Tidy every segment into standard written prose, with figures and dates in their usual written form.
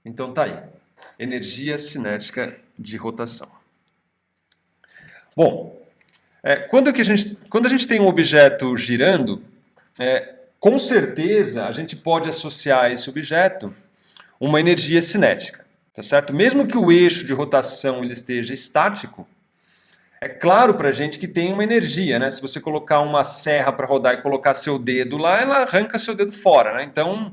Então tá aí, energia cinética de rotação. Bom, quando a gente tem um objeto girando, com certeza a gente pode associar a esse objeto uma energia cinética, tá certo? Mesmo que o eixo de rotação ele esteja estático, é claro para a gente que tem uma energia, né? Se você colocar uma serra para rodar e colocar seu dedo lá, ela arranca seu dedo fora, né? Então,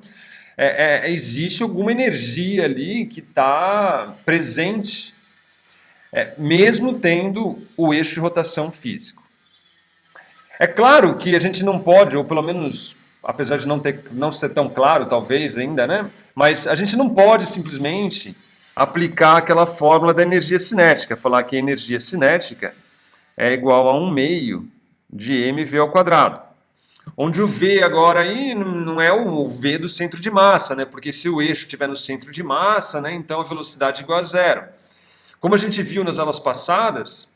existe alguma energia ali que está presente, mesmo tendo o eixo de rotação físico. É claro que a gente não pode, ou pelo menos, apesar de não ser tão claro, talvez ainda, né? Mas a gente não pode simplesmente aplicar aquela fórmula da energia cinética, falar que a energia cinética é igual a 1/2 de mv ao quadrado. Onde o V agora aí não é o V do centro de massa, né? Porque se o eixo estiver no centro de massa, né, então a velocidade é igual a zero. Como a gente viu nas aulas passadas,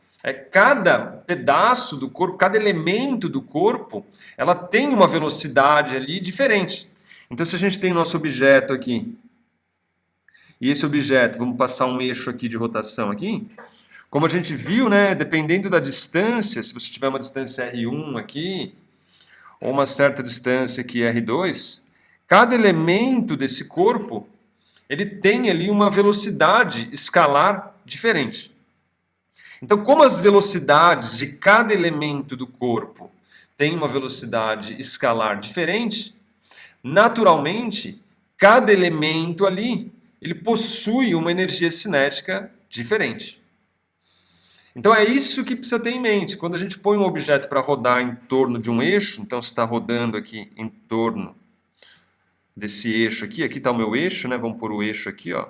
cada pedaço do corpo, cada elemento do corpo, ela tem uma velocidade ali diferente. Então, se a gente tem nosso objeto aqui, e esse objeto, vamos passar um eixo aqui de rotação aqui, como a gente viu, né, dependendo da distância, se você tiver uma distância R1 aqui, ou uma certa distância aqui R2, cada elemento desse corpo, ele tem ali uma velocidade escalar diferente. Então, como as velocidades de cada elemento do corpo têm uma velocidade escalar diferente, naturalmente, cada elemento ali, ele possui uma energia cinética diferente. Então é isso que precisa ter em mente. Quando a gente põe um objeto para rodar em torno de um eixo, então você está rodando aqui em torno desse eixo aqui está o meu eixo, né? Vamos pôr o eixo aqui, ó.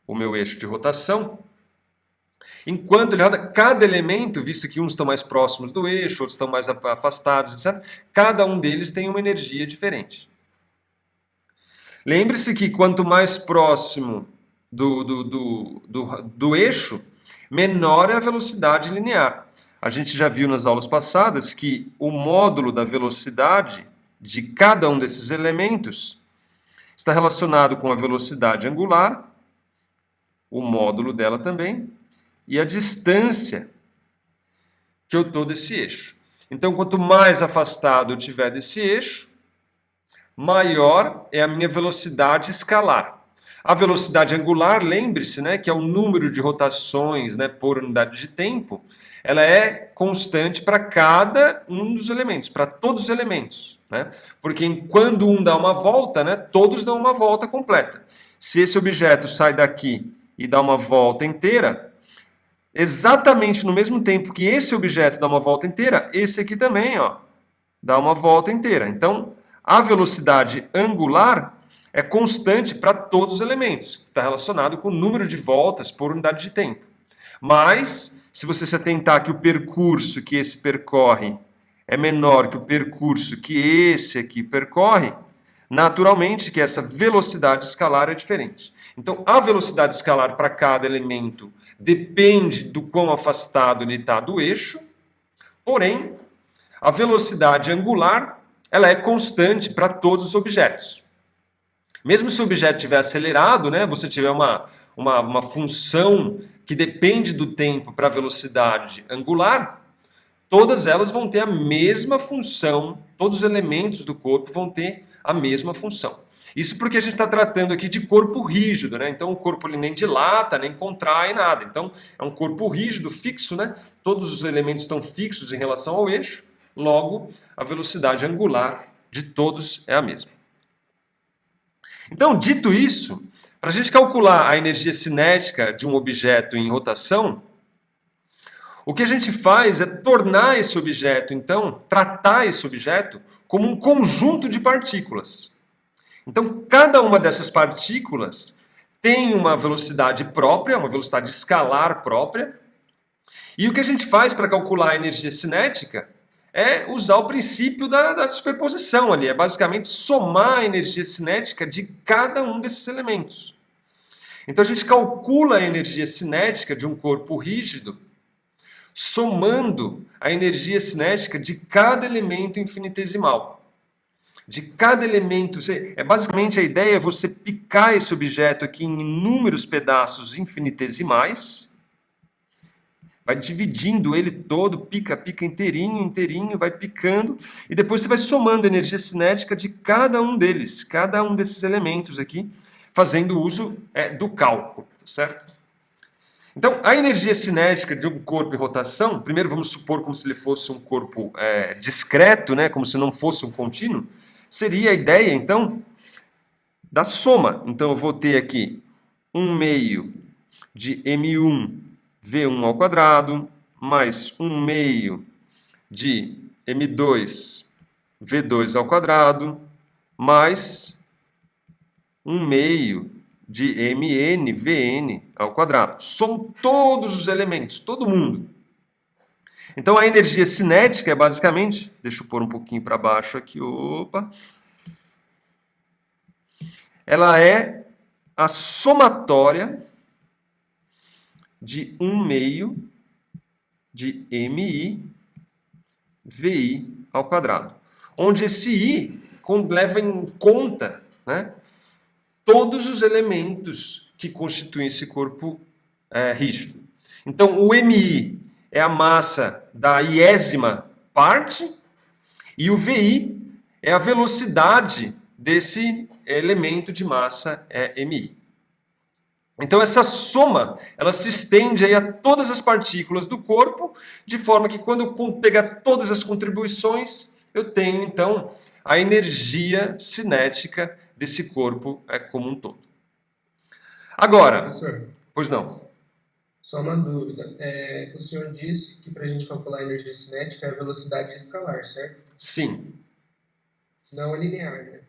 O meu eixo de rotação. Enquanto ele roda, cada elemento, visto que uns estão mais próximos do eixo, outros estão mais afastados, etc., cada um deles tem uma energia diferente. Lembre-se que quanto mais próximo do eixo, menor é a velocidade linear. A gente já viu nas aulas passadas que o módulo da velocidade de cada um desses elementos está relacionado com a velocidade angular, o módulo dela também, e a distância que eu estou desse eixo. Então, quanto mais afastado eu estiver desse eixo, maior é a minha velocidade escalar. A velocidade angular, lembre-se, né, que é o número de rotações, né, por unidade de tempo, ela é constante para cada um dos elementos, para todos os elementos. Né? Porque quando um dá uma volta, né, todos dão uma volta completa. Se esse objeto sai daqui e dá uma volta inteira, exatamente no mesmo tempo que esse objeto dá uma volta inteira, esse aqui também dá uma volta inteira. Então, a velocidade angular é constante para todos os elementos, está relacionado com o número de voltas por unidade de tempo. Mas, se você se atentar que o percurso que esse percorre é menor que o percurso que esse aqui percorre, naturalmente que essa velocidade escalar é diferente. Então, a velocidade escalar para cada elemento depende do quão afastado ele está do eixo, porém, a velocidade angular ela é constante para todos os objetos. Mesmo se o objeto estiver acelerado, né, você tiver uma função que depende do tempo para a velocidade angular, todas elas vão ter a mesma função, todos os elementos do corpo vão ter a mesma função. Isso porque a gente está tratando aqui de corpo rígido, né? Então o corpo ele nem dilata, nem contrai, nada. Então é um corpo rígido, fixo, né? Todos os elementos estão fixos em relação ao eixo, logo a velocidade angular de todos é a mesma. Então, dito isso, para a gente calcular a energia cinética de um objeto em rotação, o que a gente faz é tornar esse objeto, então, tratar esse objeto como um conjunto de partículas. Então, cada uma dessas partículas tem uma velocidade própria, uma velocidade escalar própria. E o que a gente faz para calcular a energia cinética é usar o princípio da superposição ali. É basicamente somar a energia cinética de cada um desses elementos. Então, a gente calcula a energia cinética de um corpo rígido somando a energia cinética de cada elemento infinitesimal. de cada elemento. Basicamente a ideia é você picar esse objeto aqui em inúmeros pedaços infinitesimais, vai dividindo ele todo, pica inteirinho, inteirinho, vai picando, e depois você vai somando a energia cinética de cada um deles, cada um desses elementos aqui, fazendo uso do cálculo, tá certo? Então, a energia cinética de um corpo em rotação, primeiro vamos supor como se ele fosse um corpo discreto, né, como se não fosse um contínuo, seria a ideia, então, da soma. Então, eu vou ter aqui 1 meio de M1 V1 ao quadrado, mais 1 meio de M2 V2 ao quadrado, mais 1 meio de Mn Vn ao quadrado. São todos os elementos, todo mundo. Então a energia cinética é basicamente, deixa eu pôr um pouquinho para baixo aqui, opa. Ela é a somatória de 1 meio de Mi Vi ao quadrado. Onde esse I leva em conta, né, todos os elementos que constituem esse corpo rígido. Então, o Mi é a massa da iésima parte e o Vi é a velocidade desse elemento de massa Mi. Então, essa soma, ela se estende aí a todas as partículas do corpo, de forma que quando eu pegar todas as contribuições, eu tenho, então, a energia cinética desse corpo como um todo. Agora, Professor, pois não. só uma dúvida. O senhor disse que para a gente calcular a energia cinética é a velocidade escalar, certo? Sim. Não é linear, né?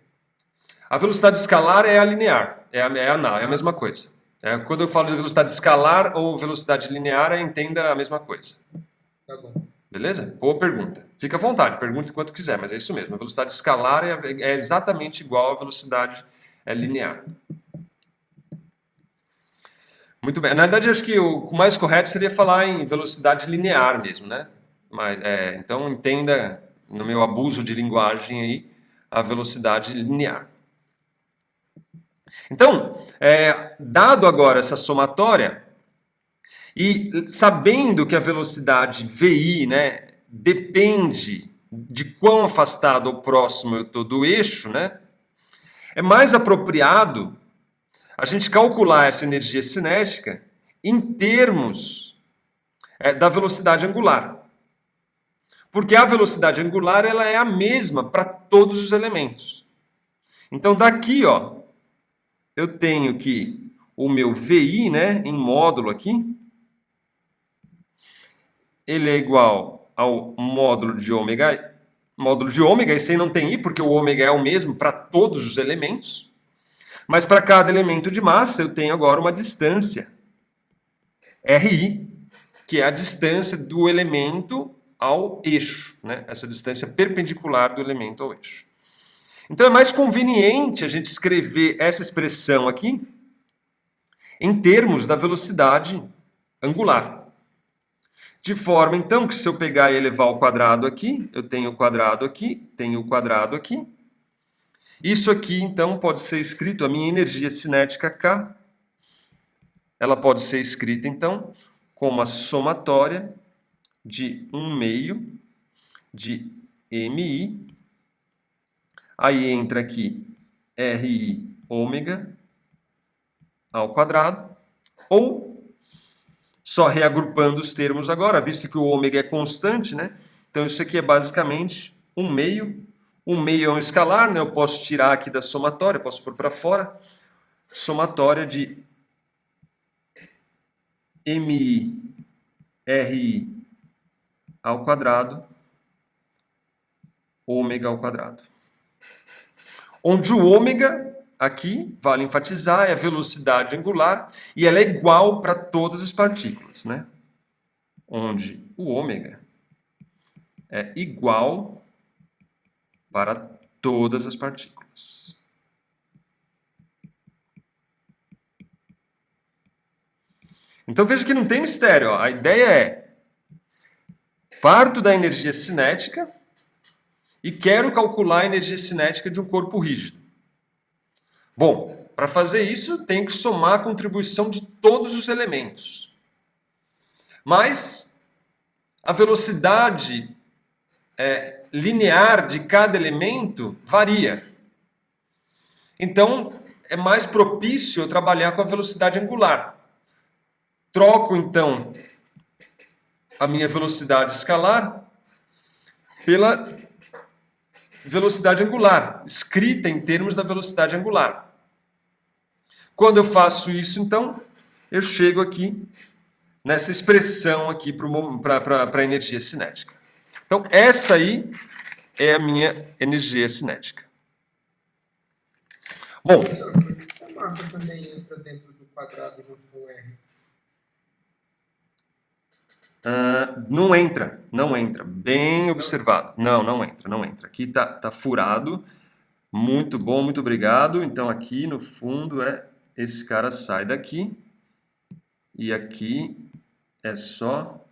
A velocidade escalar é a linear, é a mesma coisa. Quando eu falo de velocidade escalar ou velocidade linear, entenda a mesma coisa. Tá bom. Beleza? Boa pergunta. Fica à vontade, pergunte quanto quiser, mas é isso mesmo. A velocidade escalar é exatamente igual à velocidade linear. Muito bem. Na verdade, acho que o mais correto seria falar em velocidade linear mesmo, né? Mas, então, entenda, no meu abuso de linguagem aí, a velocidade linear. Então, dado agora essa somatória, e sabendo que a velocidade VI, né, depende de quão afastado ou próximo eu estou do eixo, né, é mais apropriado a gente calcular essa energia cinética em termos da velocidade angular. Porque a velocidade angular ela é a mesma para todos os elementos. Então daqui, ó, eu tenho que o meu VI, né, em módulo aqui, ele é igual ao módulo de ômega. Módulo de ômega, esse aí não tem I, porque o ômega é o mesmo para todos os elementos. Mas para cada elemento de massa, eu tenho agora uma distância, RI, que é a distância do elemento ao eixo, né? Essa distância perpendicular do elemento ao eixo. Então é mais conveniente a gente escrever essa expressão aqui em termos da velocidade angular. De forma, então, que se eu pegar e elevar ao quadrado aqui, eu tenho o quadrado aqui, tenho o quadrado aqui. Isso aqui, então, pode ser escrito, a minha energia cinética K, ela pode ser escrita, então, como a somatória de 1 meio de MI, aí entra aqui RI ômega ao quadrado, ou, só reagrupando os termos agora, visto que o ômega é constante, né? Então isso aqui é basicamente 1 meio. 1 meio é um escalar, né? Eu posso tirar aqui da somatória, posso pôr para fora. Somatória de MI RI ao quadrado, ômega ao quadrado. Onde o ômega, aqui, vale enfatizar, é a velocidade angular e ela é igual para todas as partículas, né? Onde o ômega é igual para todas as partículas. Então veja que não tem mistério, ó. A ideia é parto da energia cinética e quero calcular a energia cinética de um corpo rígido. Bom, para fazer isso, tenho que somar a contribuição de todos os elementos. Mas a velocidade linear de cada elemento varia. Então, é mais propício eu trabalhar com a velocidade angular. Troco, então, a minha velocidade escalar pela velocidade angular, escrita em termos da velocidade angular. Quando eu faço isso, então, eu chego aqui nessa expressão aqui para a energia cinética. Então, essa aí é a minha energia cinética. Bom, Professor, por que a massa também entra dentro do quadrado junto com o R? não entra. Bem observado. Não entra. Aqui tá furado. Muito bom, muito obrigado. Então, aqui no fundo esse cara sai daqui. E aqui é só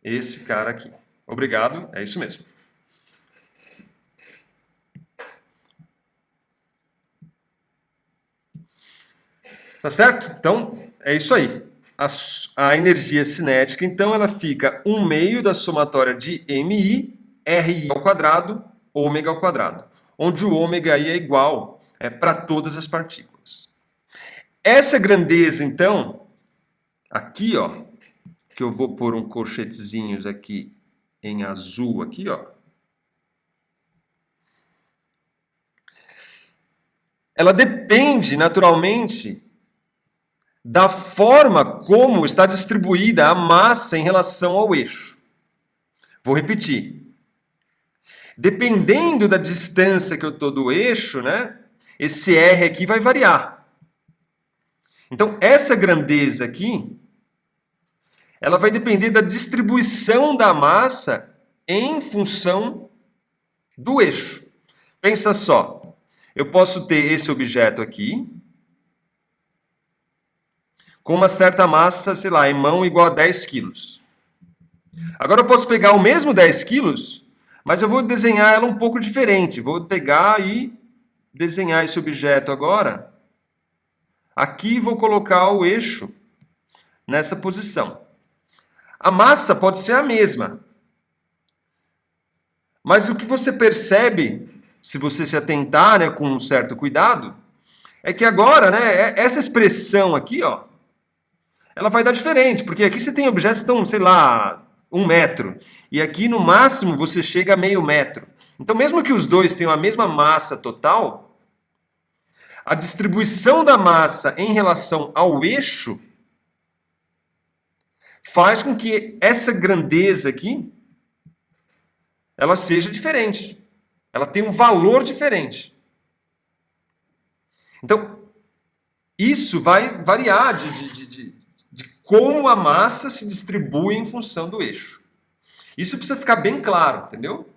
esse cara aqui. Obrigado, é isso mesmo. Tá certo? Então, é isso aí. A energia cinética, então, ela fica 1/2 da somatória de MI, RI ao quadrado, ômega ao quadrado. Onde o ômega aí é igual para todas as partículas. Essa grandeza, então, aqui, ó, que eu vou pôr um colchetezinhos aqui em azul, aqui, ó. Ela depende, naturalmente, da forma como está distribuída a massa em relação ao eixo. Vou repetir. Dependendo da distância que eu estou do eixo, né, esse R aqui vai variar. Então, essa grandeza aqui, ela vai depender da distribuição da massa em função do eixo. Pensa só, eu posso ter esse objeto aqui, com uma certa massa, sei lá, em mão igual a 10 quilos. Agora eu posso pegar o mesmo 10 quilos, mas eu vou desenhar ela um pouco diferente. Vou pegar e desenhar esse objeto agora. Aqui vou colocar o eixo nessa posição. A massa pode ser a mesma. Mas o que você percebe, se você se atentar, né, com um certo cuidado, é que agora, né, essa expressão aqui, ó, ela vai dar diferente, porque aqui você tem objetos que estão, sei lá, 1 metro, e aqui no máximo você chega a meio metro. Então, mesmo que os dois tenham a mesma massa total, a distribuição da massa em relação ao eixo faz com que essa grandeza aqui ela seja diferente. Ela tem um valor diferente. Então, isso vai variar de como a massa se distribui em função do eixo. Isso precisa ficar bem claro, entendeu?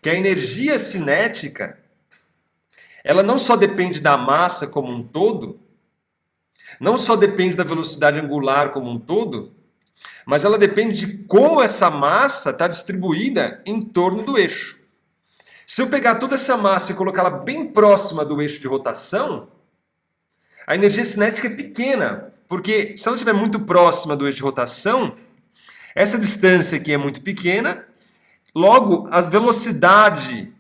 Que a energia cinética, ela não só depende da massa como um todo, não só depende da velocidade angular como um todo, mas ela depende de como essa massa está distribuída em torno do eixo. Se eu pegar toda essa massa e colocá-la bem próxima do eixo de rotação, a energia cinética é pequena, porque se ela estiver muito próxima do eixo de rotação, essa distância aqui é muito pequena, logo a velocidade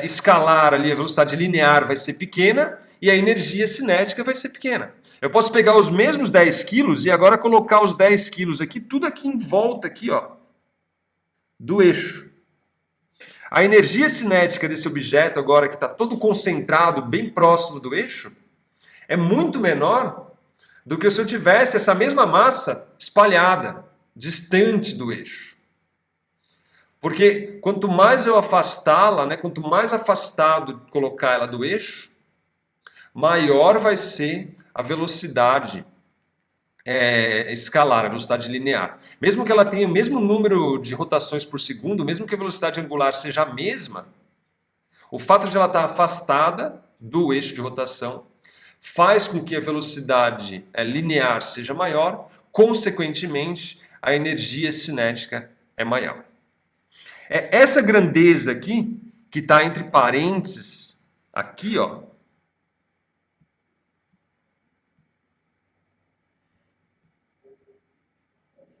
escalar ali, a velocidade linear vai ser pequena e a energia cinética vai ser pequena. Eu posso pegar os mesmos 10 quilos e agora colocar os 10 quilos aqui, tudo aqui em volta aqui, ó, do eixo. A energia cinética desse objeto agora que está todo concentrado bem próximo do eixo é muito menor do que se eu tivesse essa mesma massa espalhada, distante do eixo. Porque quanto mais eu afastá-la, né, quanto mais afastado colocar ela do eixo, maior vai ser a velocidade escalar, a velocidade linear. Mesmo que ela tenha o mesmo número de rotações por segundo, mesmo que a velocidade angular seja a mesma, o fato de ela estar afastada do eixo de rotação faz com que a velocidade linear seja maior, consequentemente, a energia cinética é maior. É essa grandeza aqui, que está entre parênteses, aqui, ó,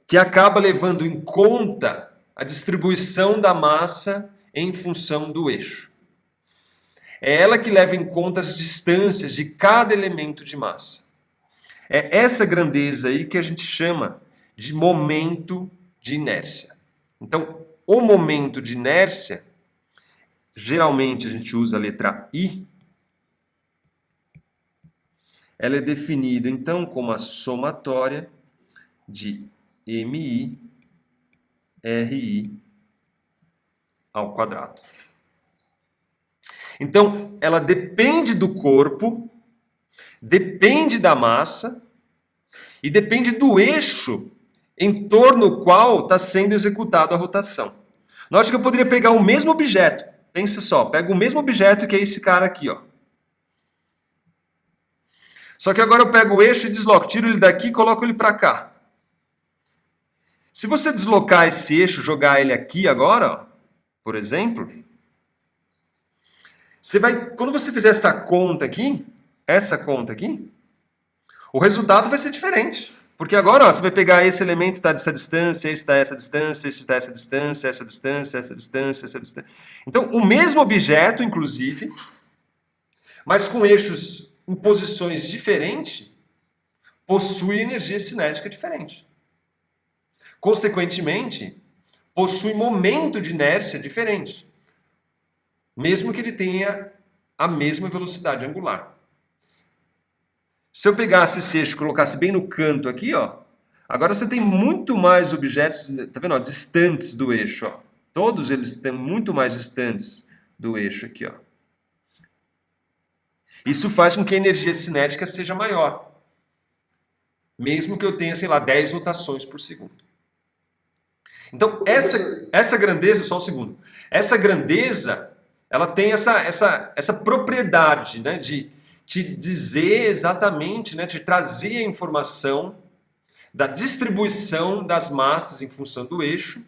que acaba levando em conta a distribuição da massa em função do eixo. É ela que leva em conta as distâncias de cada elemento de massa. É essa grandeza aí que a gente chama de momento de inércia. Então, o momento de inércia, geralmente a gente usa a letra I, ela é definida então como a somatória de MI, RI ao quadrado. Então, ela depende do corpo, depende da massa e depende do eixo em torno do qual está sendo executada a rotação. Note que eu poderia pegar o mesmo objeto. Pense só, pego o mesmo objeto que é esse cara aqui, ó. Só que agora eu pego o eixo e desloco, tiro ele daqui e coloco ele para cá. Se você deslocar esse eixo, jogar ele aqui agora, ó, por exemplo, quando você fizer essa conta aqui, o resultado vai ser diferente. Porque agora ó, você vai pegar esse elemento que está dessa distância, esse está essa distância, esse está essa distância, essa distância, essa distância, essa distância. Então, o mesmo objeto, inclusive, mas com eixos em posições diferentes, possui energia cinética diferente. Consequentemente, possui momento de inércia diferente, mesmo que ele tenha a mesma velocidade angular. Se eu pegasse esse eixo e colocasse bem no canto aqui, ó, agora você tem muito mais objetos, tá vendo, ó, distantes do eixo, ó. Todos eles estão muito mais distantes do eixo aqui, ó. Isso faz com que a energia cinética seja maior, mesmo que eu tenha, sei lá, 10 rotações por segundo. Então, essa grandeza, só um segundo, essa grandeza, ela tem essa propriedade, né, de te dizer exatamente, né, te trazer a informação da distribuição das massas em função do eixo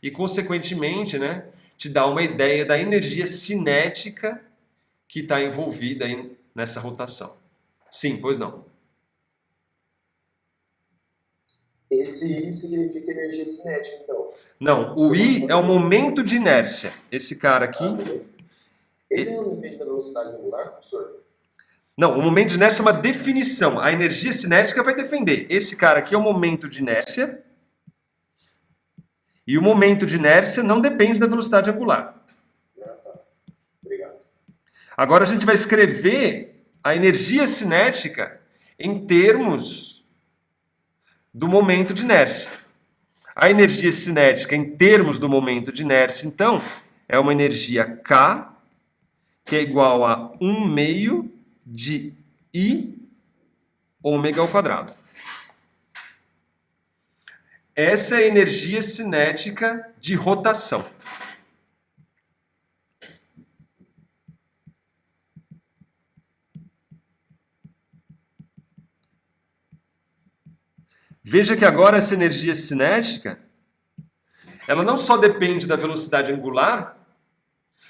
e, consequentemente, né, te dá uma ideia da energia cinética que está envolvida aí nessa rotação. Sim, pois não. Esse I significa energia cinética, então. Não, o I é o momento de inércia. Esse cara aqui... Ele não depende da velocidade angular, professor? Não, o momento de inércia é uma definição. A energia cinética vai defender. Esse cara aqui é o momento de inércia. E o momento de inércia não depende da velocidade angular. Ah, tá. Obrigado. Agora a gente vai escrever a energia cinética em termos do momento de inércia. A energia cinética em termos do momento de inércia, então, é uma energia K, que é igual a 1 meio de I ômega ao quadrado. Essa é a energia cinética de rotação. Veja que agora essa energia cinética, ela não só depende da velocidade angular,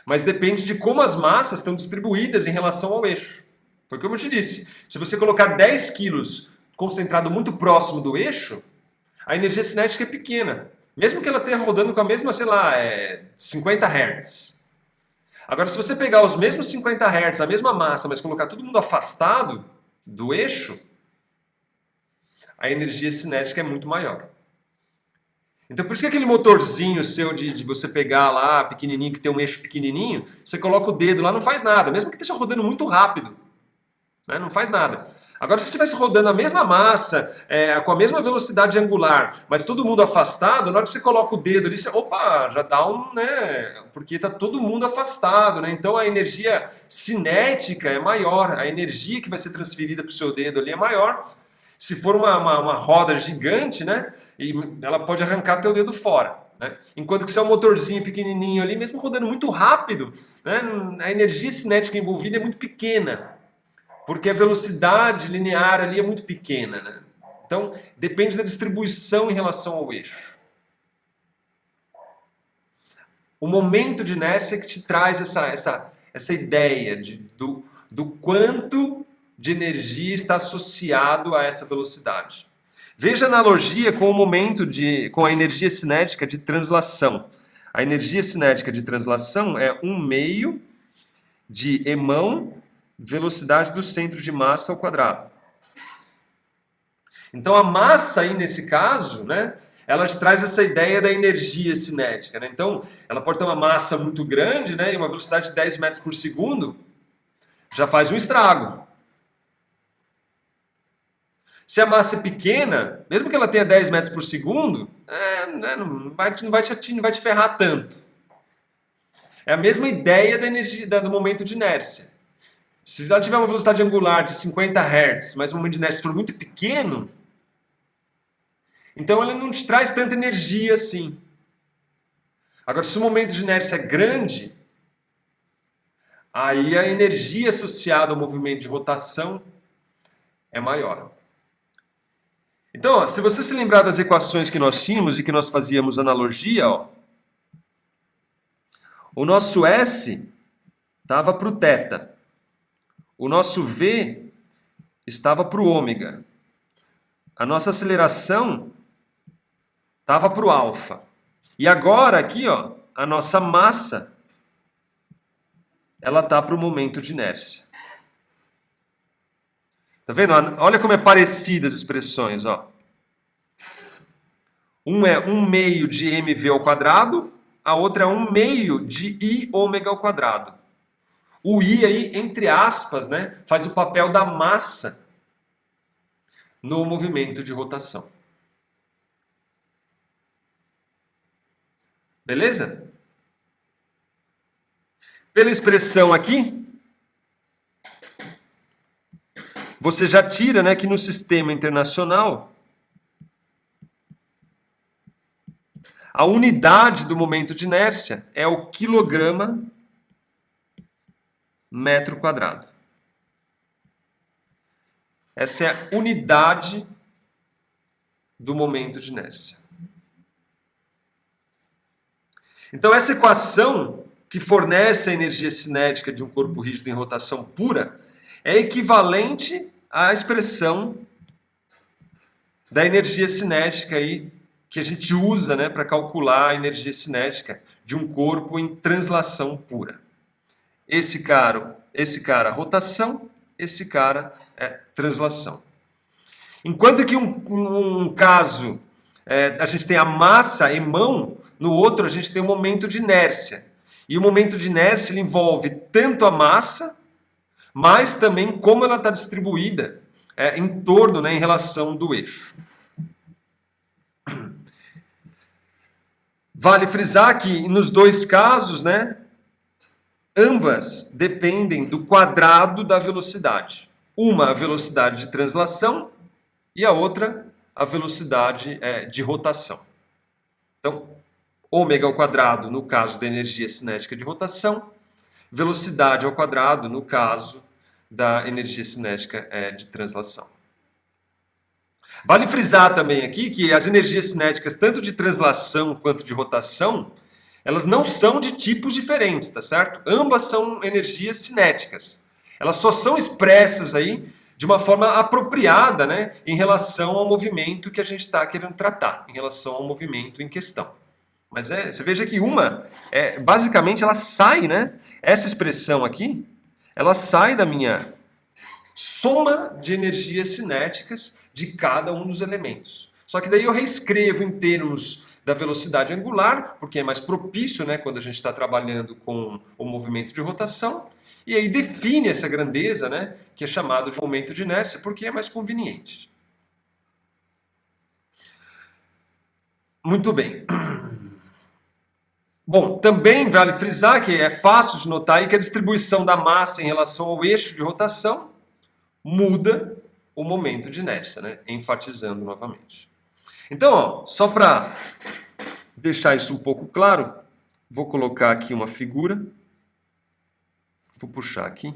mas depende de como as massas estão distribuídas em relação ao eixo. Foi como eu te disse, se você colocar 10 quilos concentrado muito próximo do eixo, a energia cinética é pequena, mesmo que ela esteja rodando com a mesma, sei lá, 50 Hz. Agora, se você pegar os mesmos 50 Hz, a mesma massa, mas colocar todo mundo afastado do eixo, a energia cinética é muito maior. Então, por isso que aquele motorzinho seu de você pegar lá, pequenininho, que tem um eixo pequenininho, você coloca o dedo lá, não faz nada, mesmo que esteja rodando muito rápido, né? Não faz nada. Agora, se estivesse rodando a mesma massa, com a mesma velocidade angular, mas todo mundo afastado, na hora que você coloca o dedo ali, você, opa, já dá um, né? Porque está todo mundo afastado, né? Então a energia cinética é maior, a energia que vai ser transferida para o seu dedo ali é maior. Se for uma roda gigante, né? E ela pode arrancar teu dedo fora. Né? Enquanto que se é um motorzinho pequenininho ali, mesmo rodando muito rápido, né? A energia cinética envolvida é muito pequena. Porque a velocidade linear ali é muito pequena, né? Então, depende da distribuição em relação ao eixo. O momento de inércia que te traz essa ideia do quanto de energia está associado a essa velocidade. Veja a analogia com o momento com a energia cinética de translação. A energia cinética de translação é 1/2 de emão velocidade do centro de massa ao quadrado. Então a massa aí nesse caso, né, ela te traz essa ideia da energia cinética, né? Então ela pode ter uma massa muito grande, né, e uma velocidade de 10 metros por segundo, já faz um estrago. Se a massa é pequena, mesmo que ela tenha 10 metros por segundo, não vai te ferrar tanto. É a mesma ideia da energia, do momento de inércia. Se ela tiver uma velocidade angular de 50 Hz, mas o momento de inércia for muito pequeno, então ela não te traz tanta energia assim. Agora, se o momento de inércia é grande, aí a energia associada ao movimento de rotação é maior. Então, ó, se você se lembrar das equações que nós tínhamos e que nós fazíamos analogia, ó, o nosso S estava para o θ, o nosso V estava para o ômega, a nossa aceleração estava para o alfa. E agora aqui, ó, a nossa massa, ela está para o momento de inércia. Tá vendo? Olha como é parecida as expressões, ó. Um é 1/2 de mv ao quadrado, a outra é 1/2 de i ômega ao quadrado. O i aí, entre aspas, né, faz o papel da massa no movimento de rotação. Beleza? Pela expressão aqui, você já tira, né, que no sistema internacional a unidade do momento de inércia é o quilograma metro quadrado. Essa é a unidade do momento de inércia. Então essa equação que fornece a energia cinética de um corpo rígido em rotação pura é equivalente à expressão da energia cinética aí que a gente usa, né, para calcular a energia cinética de um corpo em translação pura. Esse cara rotação, esse cara é translação. Enquanto que um caso a gente tem a massa emão, no outro a gente tem o momento de inércia. E o momento de inércia ele envolve tanto a massa, mas também como ela está distribuída em torno, né, em relação do eixo. Vale frisar que nos dois casos, né, ambas dependem do quadrado da velocidade. Uma a velocidade de translação e a outra a velocidade de rotação. Então, ômega ao quadrado no caso da energia cinética de rotação, velocidade ao quadrado no caso da energia cinética de translação. Vale frisar também aqui que as energias cinéticas, tanto de translação quanto de rotação, elas não são de tipos diferentes, tá certo? Ambas são energias cinéticas. Elas só são expressas aí de uma forma apropriada, né, em relação ao movimento que a gente está querendo tratar, em relação ao movimento em questão. Mas você veja que basicamente ela sai, né? Essa expressão aqui, ela sai da minha soma de energias cinéticas de cada um dos elementos. Só que daí eu reescrevo em termos da velocidade angular, porque é mais propício, né, quando a gente está trabalhando com o movimento de rotação, e aí define essa grandeza, né, que é chamado de momento de inércia, porque é mais conveniente. Muito bem. Bom, também vale frisar que é fácil de notar aí que a distribuição da massa em relação ao eixo de rotação muda o momento de inércia, né? Enfatizando novamente. Então, ó, só para deixar isso um pouco claro, vou colocar aqui uma figura. Vou puxar aqui.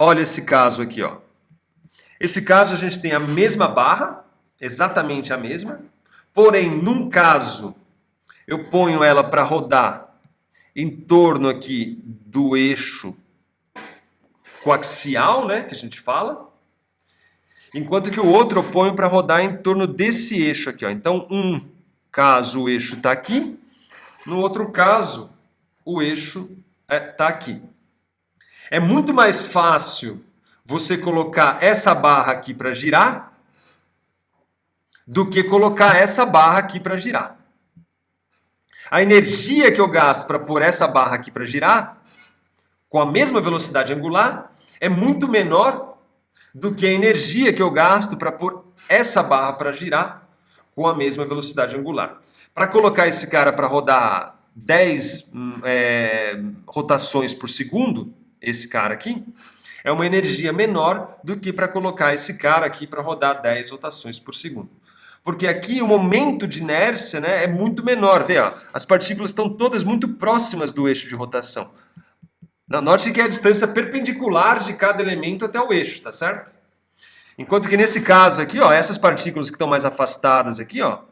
olha esse caso aqui, ó. Esse caso a gente tem a mesma barra, exatamente a mesma, porém, num caso, eu ponho ela para rodar em torno aqui do eixo coaxial, né, que a gente fala, enquanto que o outro eu ponho para rodar em torno desse eixo aqui, ó. Então, um caso o eixo está aqui, no outro caso o eixo está aqui. É muito mais fácil você colocar essa barra aqui para girar do que colocar essa barra aqui para girar. A energia que eu gasto para pôr essa barra aqui para girar, com a mesma velocidade angular, é muito menor do que a energia que eu gasto para pôr essa barra para girar com a mesma velocidade angular. Para colocar esse cara para rodar 10 rotações por segundo, esse cara aqui, é uma energia menor do que para colocar esse cara aqui para rodar 10 rotações por segundo. Porque aqui o momento de inércia, né, é muito menor. Vê, ó, as partículas estão todas muito próximas do eixo de rotação. Note que é a distância perpendicular de cada elemento até o eixo, tá certo? Enquanto que nesse caso aqui, ó, essas partículas que estão mais afastadas aqui, ó,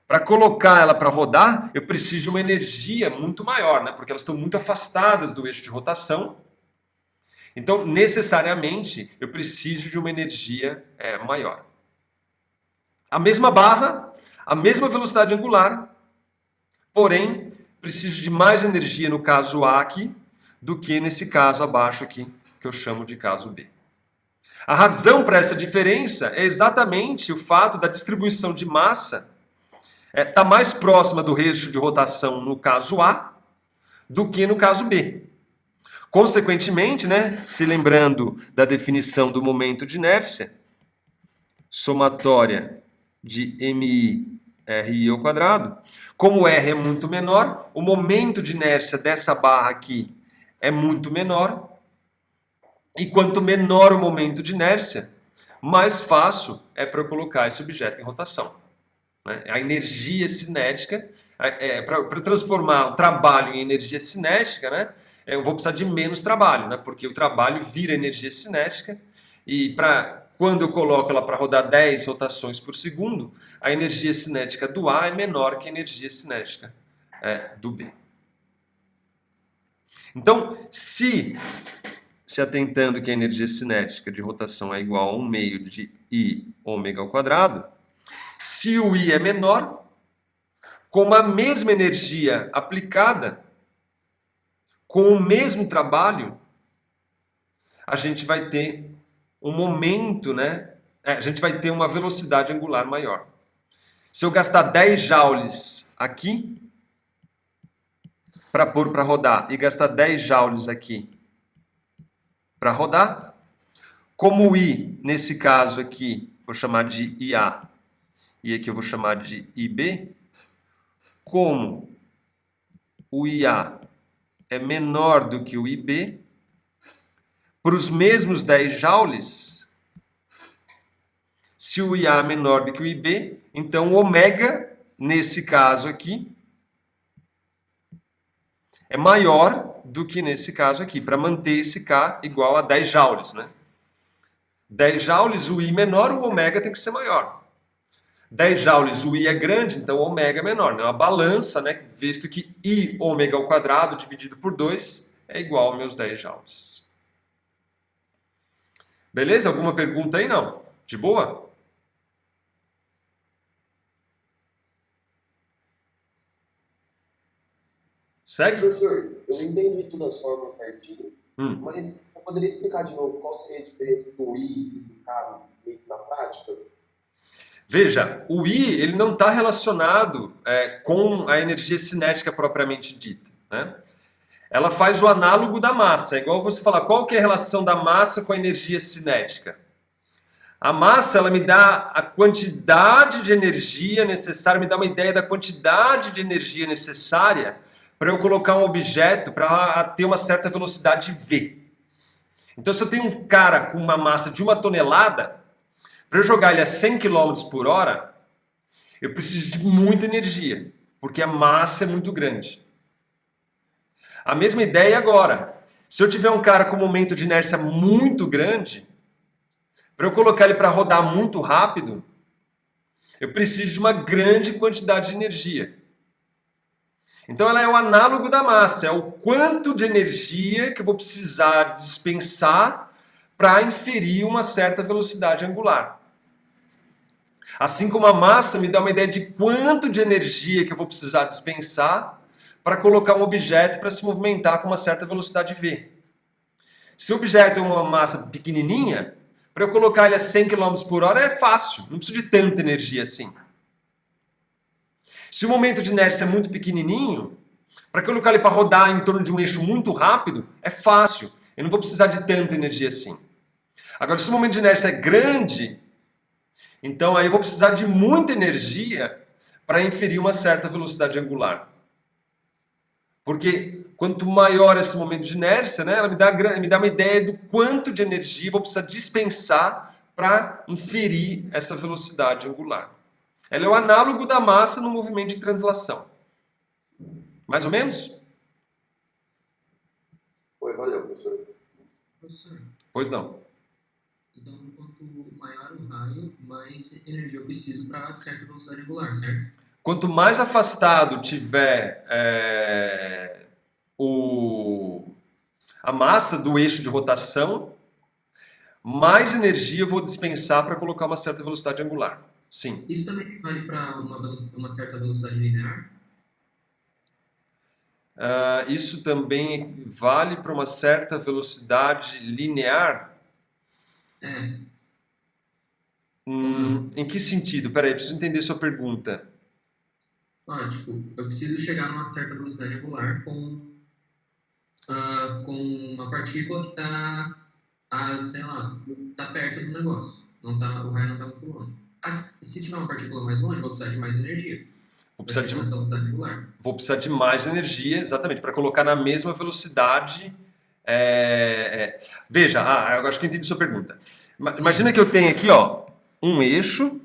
para colocar ela para rodar, eu preciso de uma energia muito maior, né? Porque elas estão muito afastadas do eixo de rotação. Então, necessariamente, eu preciso de uma energia maior. A mesma barra, a mesma velocidade angular, porém, preciso de mais energia no caso A aqui, do que nesse caso abaixo aqui, que eu chamo de caso B. A razão para essa diferença é exatamente o fato da distribuição de massa estar mais próxima do eixo de rotação no caso A do que no caso B. Consequentemente, né, se lembrando da definição do momento de inércia, somatória de MI RI ao quadrado, como R é muito menor, o momento de inércia dessa barra aqui é muito menor, e quanto menor o momento de inércia, mais fácil é para eu colocar esse objeto em rotação. Né? A energia cinética, para transformar o trabalho em energia cinética, né, eu vou precisar de menos trabalho, né, porque o trabalho vira energia cinética, e quando eu coloco ela para rodar 10 rotações por segundo, a energia cinética do A é menor que a energia cinética do B. Então, se atentando que a energia cinética de rotação é igual a 1 meio de I ômega ao quadrado, se o I é menor, com a mesma energia aplicada, com o mesmo trabalho, a gente vai ter um momento, né? A gente vai ter uma velocidade angular maior. Se eu gastar 10 joules aqui para pôr para rodar e gastar 10 joules aqui para rodar, como o I, nesse caso aqui, vou chamar de IA, e aqui eu vou chamar de IB, como o IA é menor do que o IB, para os mesmos 10 joules, se o IA é menor do que o IB, então o ômega, nesse caso aqui, é maior do que nesse caso aqui, para manter esse K igual a 10 joules. Né? 10 joules, o I menor, o ômega tem que ser maior. 10 joules, o I é grande, então o ômega é menor. É uma balança, né? Visto que I ômega ao quadrado dividido por 2 é igual aos meus 10 joules. Beleza? Alguma pergunta aí? Não? De boa? Segue? Professor, eu entendi todas as formas certinho, mas eu poderia explicar de novo qual seria a diferença do I e do K na prática? Veja, o I ele não está relacionado com a energia cinética propriamente dita. Né? Ela faz o análogo da massa. É igual você falar, qual que é a relação da massa com a energia cinética? A massa ela me dá a quantidade de energia necessária, me dá uma ideia da quantidade de energia necessária para eu colocar um objeto para ter uma certa velocidade V. Então, se eu tenho um cara com uma massa de 1 tonelada, para eu jogar ele a 100 km por hora, eu preciso de muita energia, porque a massa é muito grande. A mesma ideia agora. Se eu tiver um cara com um momento de inércia muito grande, para eu colocar ele para rodar muito rápido, eu preciso de uma grande quantidade de energia. Então ela é o análogo da massa, é o quanto de energia que eu vou precisar dispensar para inferir uma certa velocidade angular. Assim como a massa me dá uma ideia de quanto de energia que eu vou precisar dispensar para colocar um objeto para se movimentar com uma certa velocidade v. Se o objeto é uma massa pequenininha, para eu colocar ele a 100 km por hora é fácil, não preciso de tanta energia assim. Se o momento de inércia é muito pequenininho, para colocar ele para rodar em torno de um eixo muito rápido, é fácil, eu não vou precisar de tanta energia assim. Agora, se o momento de inércia é grande, então aí eu vou precisar de muita energia para inferir uma certa velocidade angular. Porque quanto maior esse momento de inércia, né, ela me dá uma ideia do quanto de energia eu vou precisar dispensar para inferir essa velocidade angular. Ela é o análogo da massa no movimento de translação. Mais ou menos? Foi, valeu, professor. Professor, Pois não. então quanto maior o raio, mais energia eu preciso para certa velocidade angular, certo? Quanto mais afastado tiver a massa do eixo de rotação, mais energia eu vou dispensar para colocar uma certa velocidade angular. Sim. Isso também vale para uma certa velocidade linear? Isso também vale para uma certa velocidade linear? É. Em que sentido? Peraí, preciso entender sua pergunta. Tipo, eu preciso chegar numa certa velocidade angular com uma partícula que está, sei lá, tá perto do negócio. O raio não está muito longe. Se tiver uma partícula mais longe, eu vou precisar de mais energia. Vou precisar de velocidade angular. Vou precisar de mais energia, exatamente, para colocar na mesma velocidade. Veja, eu acho que eu entendi sua pergunta. Imagina que eu tenho aqui, ó, um eixo,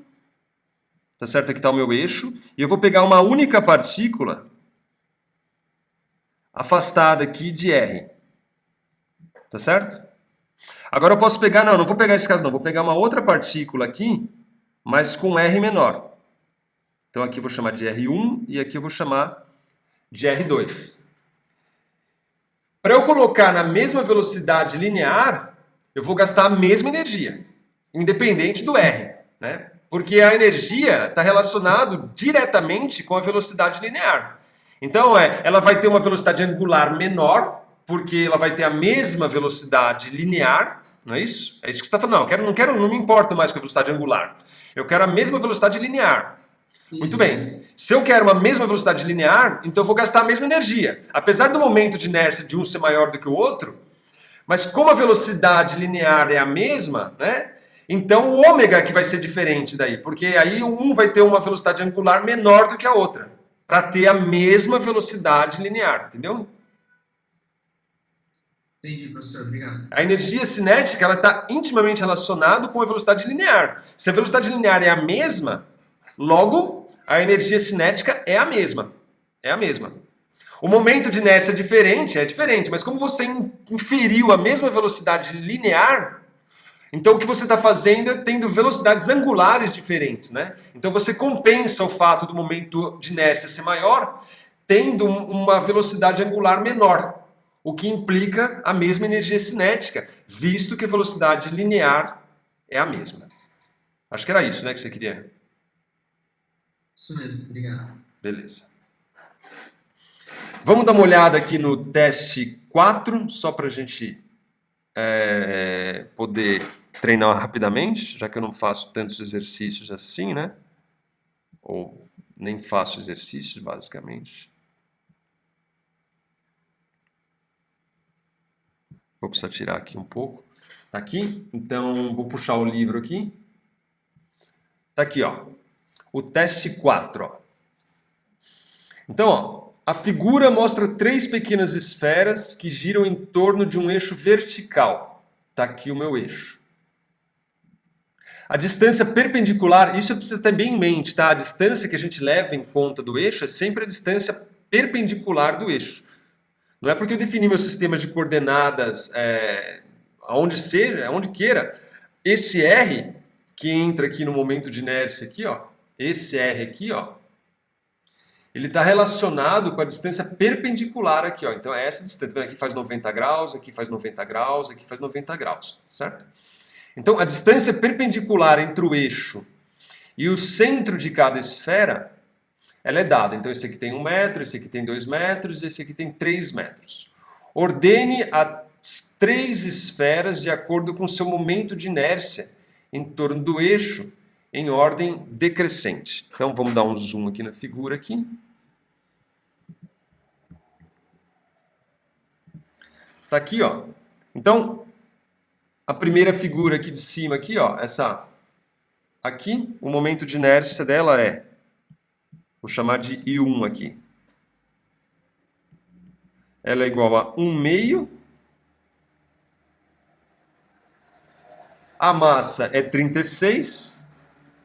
tá certo? Aqui está o meu eixo, e eu vou pegar uma única partícula afastada aqui de R. Tá certo? Agora eu posso pegar, não vou pegar esse caso não, vou pegar uma outra partícula aqui, mas com R menor. Então aqui eu vou chamar de R1 e aqui eu vou chamar de R2. Para eu colocar na mesma velocidade linear, eu vou gastar a mesma energia, independente do R, né? Porque a energia está relacionada diretamente com a velocidade linear. Então ela vai ter uma velocidade angular menor, porque ela vai ter a mesma velocidade linear, não é isso? É isso que você está falando. Não me importo mais com a velocidade angular. Eu quero a mesma velocidade linear. Muito bem. Se eu quero uma mesma velocidade linear, então eu vou gastar a mesma energia. Apesar do momento de inércia de um ser maior do que o outro, mas como a velocidade linear é a mesma, né? Então o ômega que vai ser diferente daí, porque aí um vai ter uma velocidade angular menor do que a outra, para ter a mesma velocidade linear, entendeu? Entendi, professor. Obrigado. A energia cinética ela está intimamente relacionada com a velocidade linear. Se a velocidade linear é a mesma, logo a energia cinética é a mesma. É a mesma. O momento de inércia é diferente, mas como você inferiu a mesma velocidade linear, então o que você está fazendo é tendo velocidades angulares diferentes, né? Então você compensa o fato do momento de inércia ser maior, tendo uma velocidade angular menor, o que implica a mesma energia cinética, visto que a velocidade linear é a mesma. Acho que era isso, né, que você queria. Isso mesmo, obrigado. Beleza. Vamos dar uma olhada aqui no teste 4, só para a gente poder treinar rapidamente, já que eu não faço tantos exercícios assim, né? Ou nem faço exercícios, basicamente. Vou precisar tirar aqui um pouco. Tá aqui? Então, vou puxar o livro aqui. Tá aqui, ó. O teste 4, ó. Então, ó, a figura mostra 3 pequenas esferas que giram em torno de um eixo vertical. Tá aqui o meu eixo. A distância perpendicular, isso eu preciso ter bem em mente, tá? A distância que a gente leva em conta do eixo é sempre a distância perpendicular do eixo. Não é porque eu defini meu sistema de coordenadas aonde queira, esse R que entra aqui no momento de inércia aqui, ó, esse R aqui, ó, ele está relacionado com a distância perpendicular aqui, ó. Então é essa distância. Aqui faz 90 graus, aqui faz 90 graus, aqui faz 90 graus, certo? Então a distância perpendicular entre o eixo e o centro de cada esfera, ela é dada. Então esse aqui tem 1 metro, esse aqui tem 2 metros, esse aqui tem 3 metros. Ordene as 3 esferas de acordo com o seu momento de inércia em torno do eixo em ordem decrescente. Então vamos dar um zoom aqui na figura aqui. Tá aqui, ó. Então, a primeira figura aqui de cima aqui, ó, essa aqui, o momento de inércia dela é, vou chamar de I1 aqui. Ela é igual a 1/2. A massa é 36.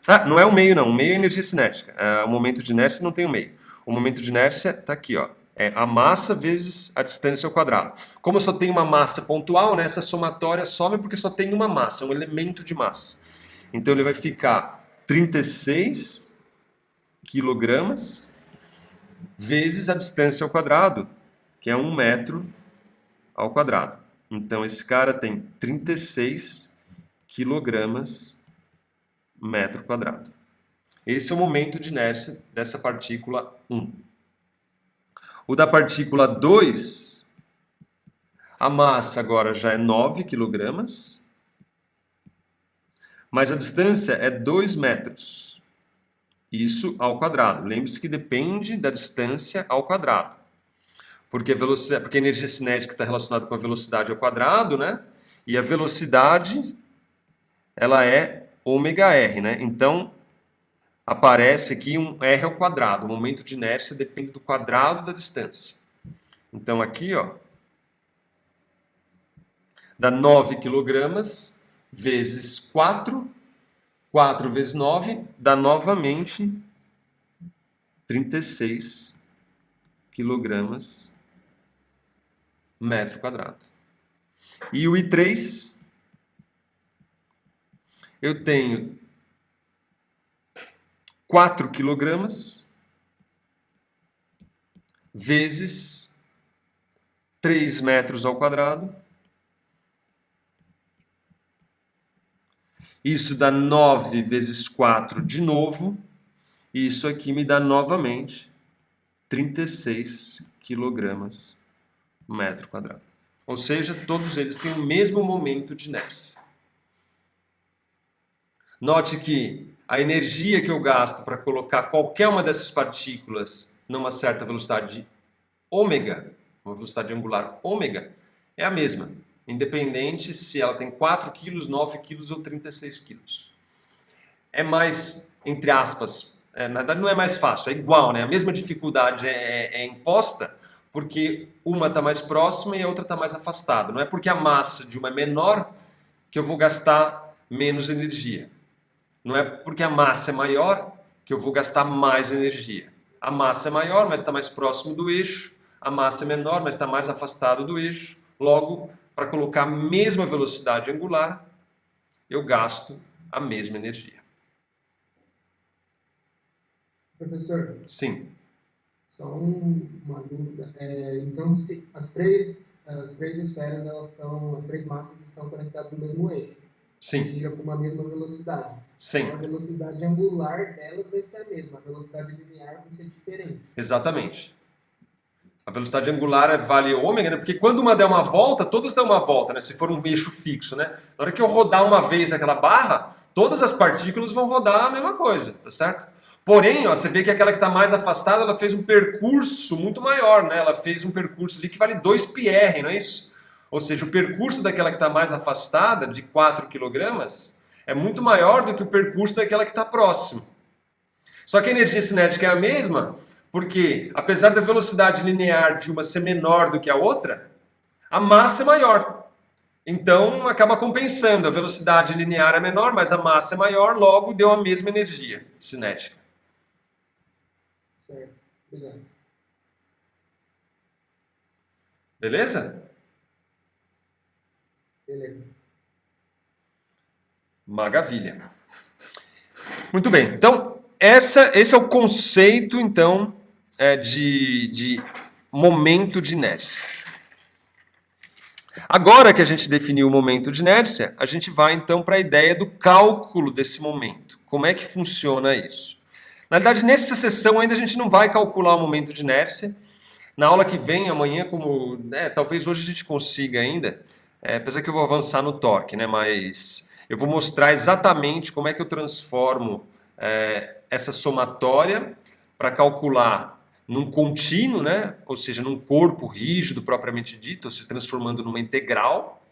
Ah, não é 1/2 não, 1/2 é energia cinética. O momento de inércia não tem 1/2. O momento de inércia está aqui, ó. É a massa vezes a distância ao quadrado. Como eu só tenho uma massa pontual, né, essa somatória some porque só tem uma massa, um elemento de massa. Então ele vai ficar 36 quilogramas vezes a distância ao quadrado, que é 1 metro ao quadrado. Então esse cara tem 36 quilogramas metro quadrado. Esse é o momento de inércia dessa partícula 1. O da partícula 2, a massa agora já é 9 quilogramas, mas a distância é 2 metros. Isso ao quadrado. Lembre-se que depende da distância ao quadrado. Porque a energia cinética está relacionada com a velocidade ao quadrado, né? E a velocidade, ela é ômega-r, né? Então, aparece aqui um r ao quadrado. O momento de inércia depende do quadrado da distância. Então aqui, ó, dá 9 quilogramas vezes 4. 4 vezes 9 dá novamente 36 quilogramas metro quadrado. E o I3, eu tenho 4 quilogramas vezes 3 metros ao quadrado. Isso dá 9 vezes 4 de novo. E isso aqui me dá novamente 36 quilogramas metro quadrado. Ou seja, todos eles têm o mesmo momento de inércia. Note que a energia que eu gasto para colocar qualquer uma dessas partículas numa certa velocidade ômega, uma velocidade angular ômega, é a mesma, independente se ela tem 4 quilos, 9 quilos ou 36 quilos. É mais, entre aspas, na verdade não é mais fácil, é igual, né? A mesma dificuldade é imposta porque uma está mais próxima e a outra está mais afastada. Não é porque a massa de uma é menor que eu vou gastar menos energia. Não é porque a massa é maior que eu vou gastar mais energia. A massa é maior, mas está mais próximo do eixo. A massa é menor, mas está mais afastado do eixo. Logo, para colocar a mesma velocidade angular, eu gasto a mesma energia. Professor, Sim. só uma dúvida. Então, se as três esferas, as três massas estão conectadas no mesmo eixo. Sim. Gira com uma mesma velocidade. Sim. Então, a velocidade angular delas vai ser a mesma, a velocidade linear vai ser diferente. Exatamente. A velocidade angular vale ômega, né? Porque quando uma der uma volta, todas dão uma volta, né? Se for um eixo fixo, né? Na hora que eu rodar uma vez aquela barra, todas as partículas vão rodar a mesma coisa, tá certo? Porém, ó, você vê que aquela que está mais afastada, ela fez um percurso muito maior, né? Ela fez um percurso ali que vale 2 πr, não é isso? Ou seja, o percurso daquela que está mais afastada, de 4 kg, é muito maior do que o percurso daquela que está próximo. Só que a energia cinética é a mesma, porque apesar da velocidade linear de uma ser menor do que a outra, a massa é maior. Então acaba compensando. A velocidade linear é menor, mas a massa é maior, logo deu a mesma energia cinética. Certo. Obrigado. Beleza? Beleza. Maravilha. Muito bem. Então, esse é o conceito, então, de momento de inércia. Agora que a gente definiu o momento de inércia, a gente vai, então, para a ideia do cálculo desse momento. Como é que funciona isso? Na verdade, nessa sessão ainda a gente não vai calcular o momento de inércia. Na aula que vem, amanhã, talvez hoje a gente consiga ainda, apesar que eu vou avançar no torque, né? Mas eu vou mostrar exatamente como é que eu transformo essa somatória para calcular num contínuo, né? Ou seja, num corpo rígido propriamente dito, ou se transformando numa integral.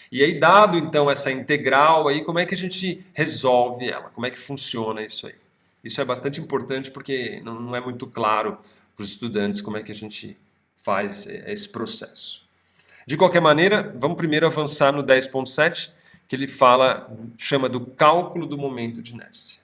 E aí, dado então essa integral, aí, como é que a gente resolve ela? Como é que funciona isso aí? Isso é bastante importante porque não é muito claro para os estudantes como é que a gente faz esse processo. De qualquer maneira, vamos primeiro avançar no 10.7, que ele chama do cálculo do momento de inércia.